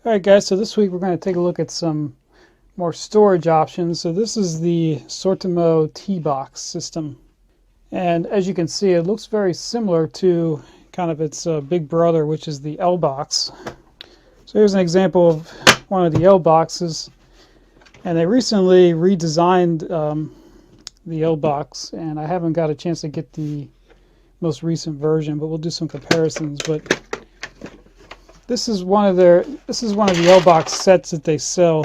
Alright guys, so this week we're going to take a look at some more storage options. So this is the Sortimo T-Boxx system. And as you can see, it looks very similar to kind of its big brother, which is the L-Boxx. So here's an example of one of the L-Boxxes. And they recently redesigned the L-Boxx, and I haven't got a chance to get the most recent version, but we'll do some comparisons. But this is one of the L-Boxx sets that they sell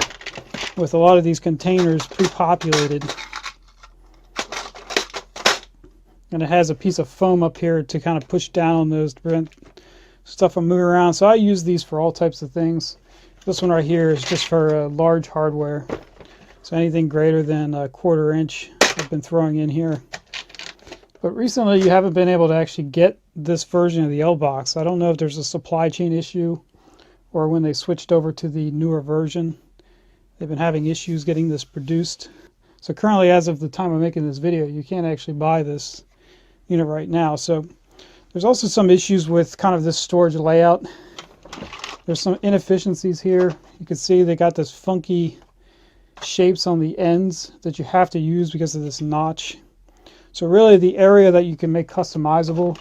with a lot of these containers pre-populated. And it has a piece of foam up here to kind of push down on those to prevent stuff from moving around. So I use these for all types of things. This one right here is just for large hardware. So anything greater than a 1/4 inch I've been throwing in here. But recently you haven't been able to actually get this version of the L-Boxx. I don't know if there's a supply chain issue or when they switched over to the newer version. They've been having issues getting this produced. So currently, as of the time of making this video, you can't actually buy this unit right now. So there's also some issues with kind of this storage layout. There's some inefficiencies here. You can see they got this funky shapes on the ends that you have to use because of this notch. So really the area that you can make customizable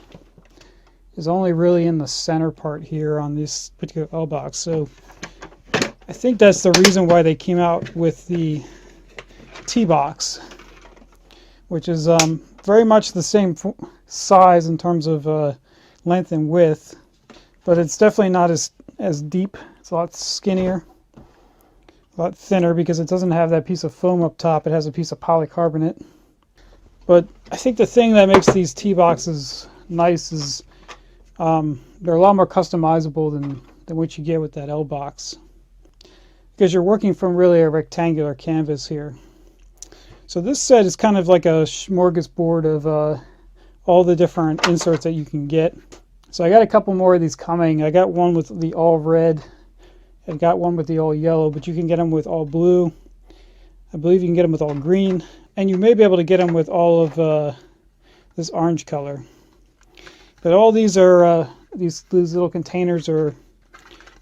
is only really in the center part here on this particular L-Boxx. So I think that's the reason why they came out with the T-Boxx, which is very much the same size in terms of length and width, but it's definitely not as deep. It's a lot skinnier, a lot thinner because it doesn't have that piece of foam up top. It has a piece of polycarbonate. But I think the thing that makes these T-Boxxes nice is they're a lot more customizable than what you get with that L-Boxx, because you're working from really a rectangular canvas here. So this set is kind of like a smorgasbord of all the different inserts that you can get. So I got a couple more of these coming. I got one with the all red. I got one with the all yellow, but you can get them with all blue. I believe you can get them with all green. And you may be able to get them with all of this orange color. But all these are these little containers are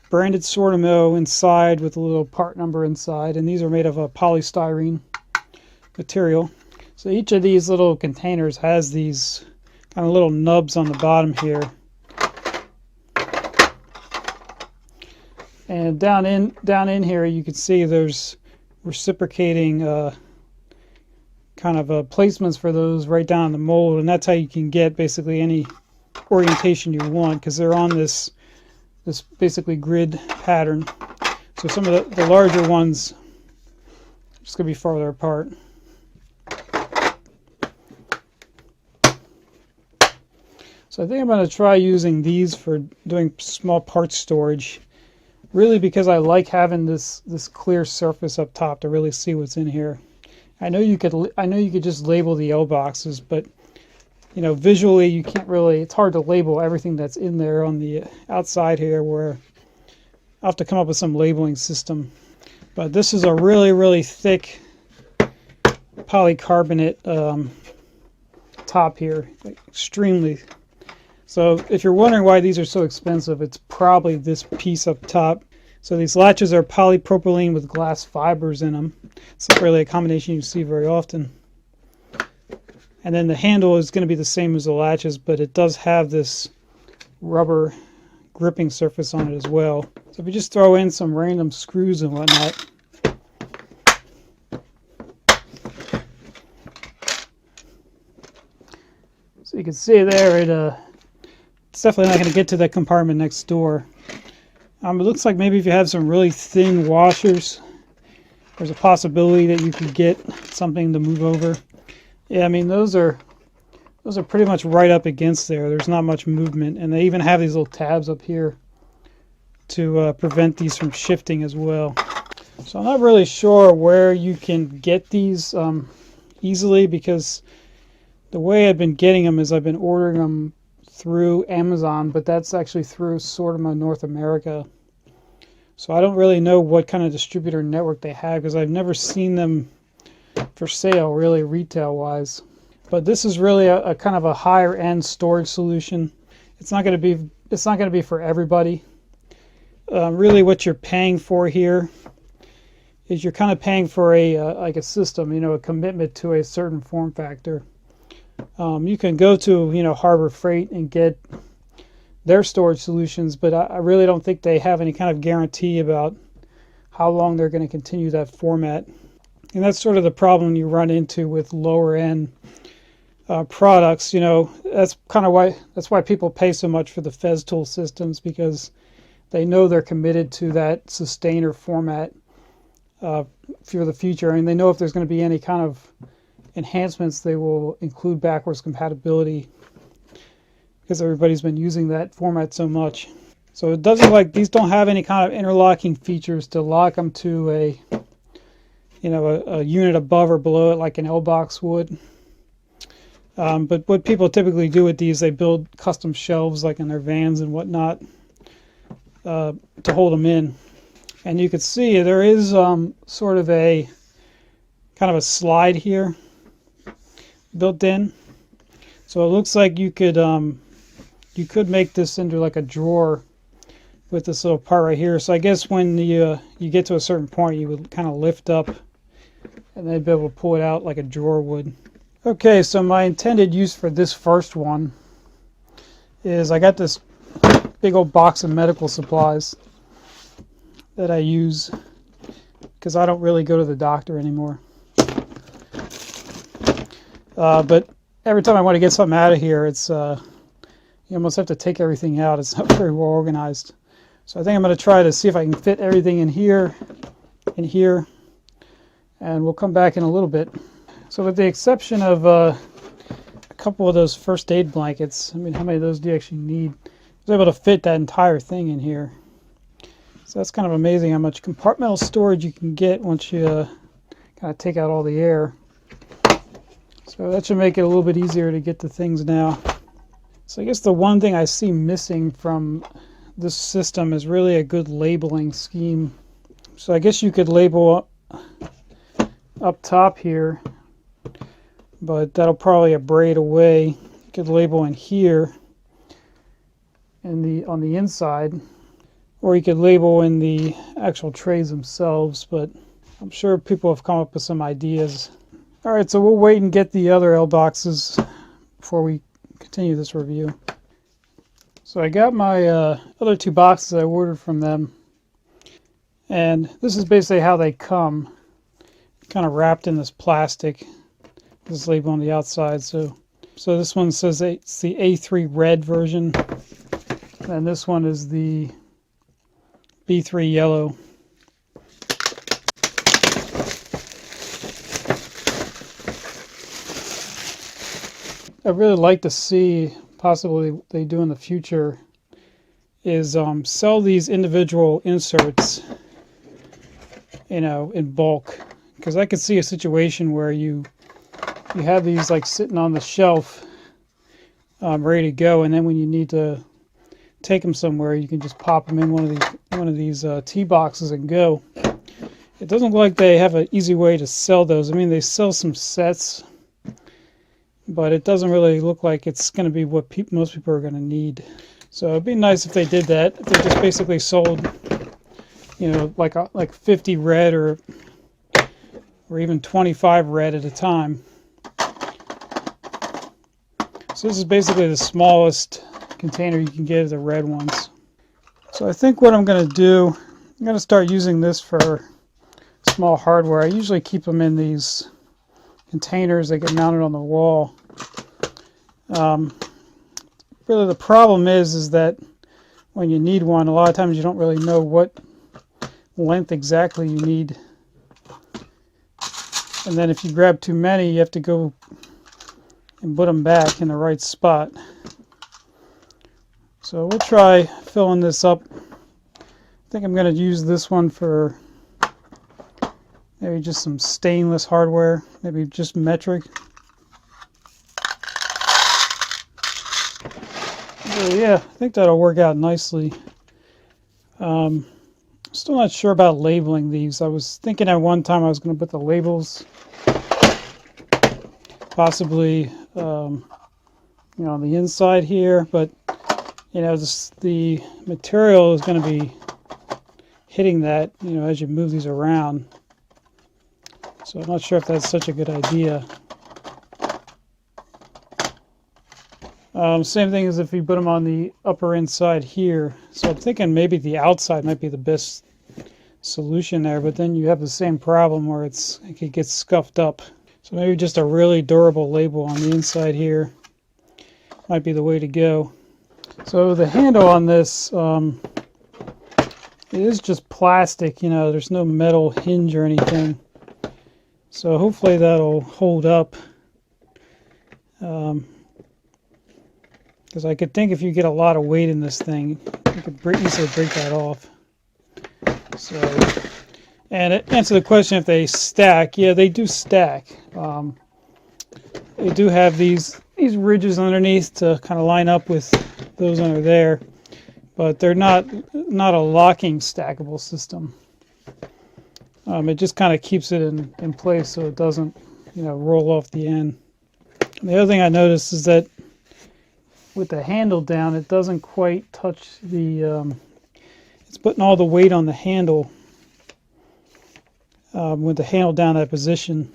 branded Sortimo inside with a little part number inside, and these are made of a polystyrene material. So each of these little containers has these kind of little nubs on the bottom here. And down in here you can see there's reciprocating kind of placements for those right down in the mold, and that's how you can get basically any orientation you want, because they're on this basically grid pattern. So some of the larger ones are just going to be farther apart. So I think I'm going to try using these for doing small parts storage, really because I like having this clear surface up top to really see what's in here. I know you could just label the L-Boxxes, but you know, visually you can't really, it's hard to label everything that's in there on the outside here, where I'll have to come up with some labeling system. But this is a really thick polycarbonate top here, like extremely. So if you're wondering why these are so expensive, it's probably this piece up top. So these latches are polypropylene with glass fibers in them. It's not really a combination you see very often. And then the handle is going to be the same as the latches, but it does have this rubber gripping surface on it as well. So if you just throw in some random screws and whatnot, so you can see there, it's definitely not going to get to that compartment next door. It looks like maybe if you have some really thin washers, there's a possibility that you could get something to move over. Yeah, I mean those are pretty much right up against there. There's not much movement, and they even have these little tabs up here to prevent these from shifting as well. So I'm not really sure where you can get these easily, because the way I've been getting them is I've been ordering them through Amazon, but that's actually through Sortimo North America. So I don't really know what kind of distributor network they have, because I've never seen them for sale really retail wise. But this is really a kind of a higher end storage solution. It's not going to be for everybody. really what you're paying for here is you're kind of paying for a like a system, you know, a commitment to a certain form factor. You can go to, you know, Harbor Freight and get their storage solutions, but I really don't think they have any kind of guarantee about how long they're going to continue that format. And that's sort of the problem you run into with lower end products. You know, that's why people pay so much for the Festool systems, because they know they're committed to that sustainer format for the future, and they know if there's going to be any kind of enhancements, they will include backwards compatibility, because everybody's been using that format so much. So it doesn't, like, these don't have any kind of interlocking features to lock them to a, you know, a unit above or below it like an L-Boxx would. But what people typically do with these, they build custom shelves like in their vans and whatnot to hold them in. And you can see there is sort of a kind of a slide here built in. So it looks like you could make this into like a drawer with this little part right here. So I guess when you get to a certain point, you would kind of lift up and then be able to pull it out like a drawer would. Okay, so my intended use for this first one is I got this big old box of medical supplies that I use because I don't really go to the doctor anymore. But every time I want to get something out of here, it's you almost have to take everything out. It's not very well organized. So I think I'm going to try to see if I can fit everything in here, and we'll come back in a little bit. So with the exception of a couple of those first aid blankets, I mean, how many of those do you actually need? I was able to fit that entire thing in here. So that's kind of amazing how much compartmental storage you can get once you kind of take out all the air. So that should make it a little bit easier to get to things now. So I guess the one thing I see missing from this system is really a good labeling scheme. So I guess you could label up top here, but that'll probably abrade away. You could label in here on the inside, or you could label in the actual trays themselves, but I'm sure people have come up with some ideas. All right, so we'll wait and get the other L-Boxxes before we continue this review. So I got my other two boxes I ordered from them, and this is basically how they come, kind of wrapped in this plastic. This label on the outside. So this one says it's the A3 red version, and this one is the B3 yellow. I'd really like to see, possibly they do in the future, is sell these individual inserts, you know, in bulk. Because I could see a situation where you have these like sitting on the shelf, ready to go, and then when you need to take them somewhere, you can just pop them in one of these T-boxes and go. It doesn't look like they have an easy way to sell those. I mean, they sell some sets, but it doesn't really look like it's going to be what most people are going to need. So it'd be nice if they did that. If they just basically sold, you know, like 50 red or even 25 red at a time. So this is basically the smallest container you can get of the red ones. So I think what I'm going to do, I'm going to start using this for small hardware. I usually keep them in these containers that get mounted on the wall. Really the problem is that when you need one, a lot of times you don't really know what length exactly you need. And then if you grab too many, you have to go and put them back in the right spot. So we'll try filling this up. I think I'm going to use this one for maybe just some stainless hardware, maybe just metric. So yeah, I think that'll work out nicely. Still not sure about labeling these. I was thinking at one time I was going to put the labels possibly you know, on the inside here, but you know, the material is going to be hitting that, you know, as you move these around. So I'm not sure if that's such a good idea. Same thing as if you put them on the upper inside here. So I'm thinking maybe the outside might be the best solution there, but then you have the same problem where it could get scuffed up. So maybe just a really durable label on the inside here might be the way to go. So the handle on this, it is just plastic, you know, there's no metal hinge or anything. So hopefully that'll hold up. Because I could think if you get a lot of weight in this thing, you could easily break that off. So, and to answer the question if they stack, yeah, they do stack. They do have these ridges underneath to kind of line up with those under there, but they're not a locking stackable system. It just kind of keeps it in place so it doesn't, you know, roll off the end. And the other thing I noticed is that with the handle down, it doesn't quite touch the, it's putting all the weight on the handle with the handle down that position.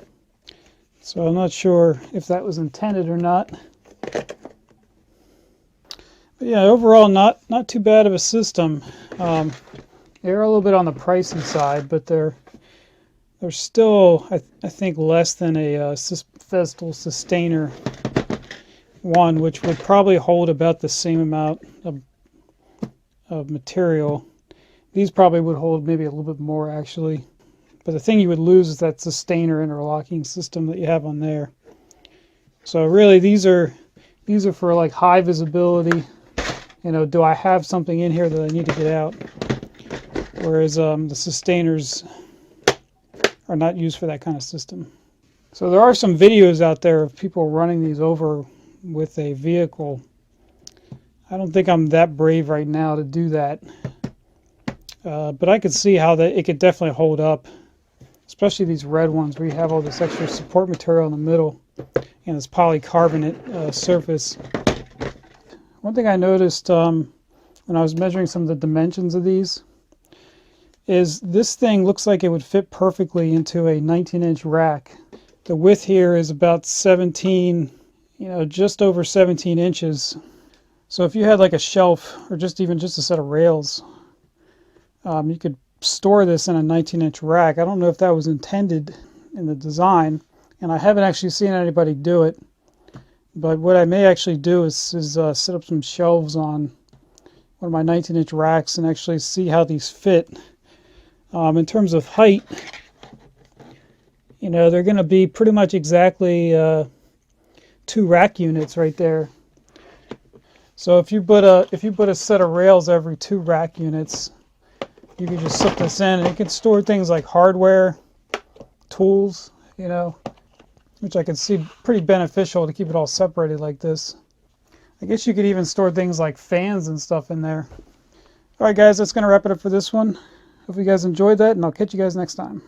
So I'm not sure if that was intended or not. But yeah, overall not too bad of a system. They're a little bit on the pricey side, but they're still, I think, less than a Festool Sustainer one, which would probably hold about the same amount of material. These probably would hold maybe a little bit more, actually. But the thing you would lose is that Sustainer interlocking system that you have on there. So really, these are for like high visibility. You know, do I have something in here that I need to get out? Whereas the Sustainers are not used for that kind of system. So there are some videos out there of people running these over with a vehicle. I don't think I'm that brave right now to do that. But I could see how it could definitely hold up. Especially these red ones where you have all this extra support material in the middle and this polycarbonate surface. One thing I noticed when I was measuring some of the dimensions of these is this thing looks like it would fit perfectly into a 19-inch rack. The width here is about 17, you know, just over 17 inches. So if you had like a shelf or even just a set of rails, you could store this in a 19-inch rack. I don't know if that was intended in the design, and I haven't actually seen anybody do it. But what I may actually do is set up some shelves on one of my 19-inch racks and actually see how these fit. In terms of height, you know, they're going to be pretty much exactly 2 rack units right there. So if you put a set of rails every 2 rack units, you can just slip this in, and it can store things like hardware, tools, you know, which I could see pretty beneficial to keep it all separated like this. I guess you could even store things like fans and stuff in there. All right, guys, that's going to wrap it up for this one. Hope you guys enjoyed that, and I'll catch you guys next time.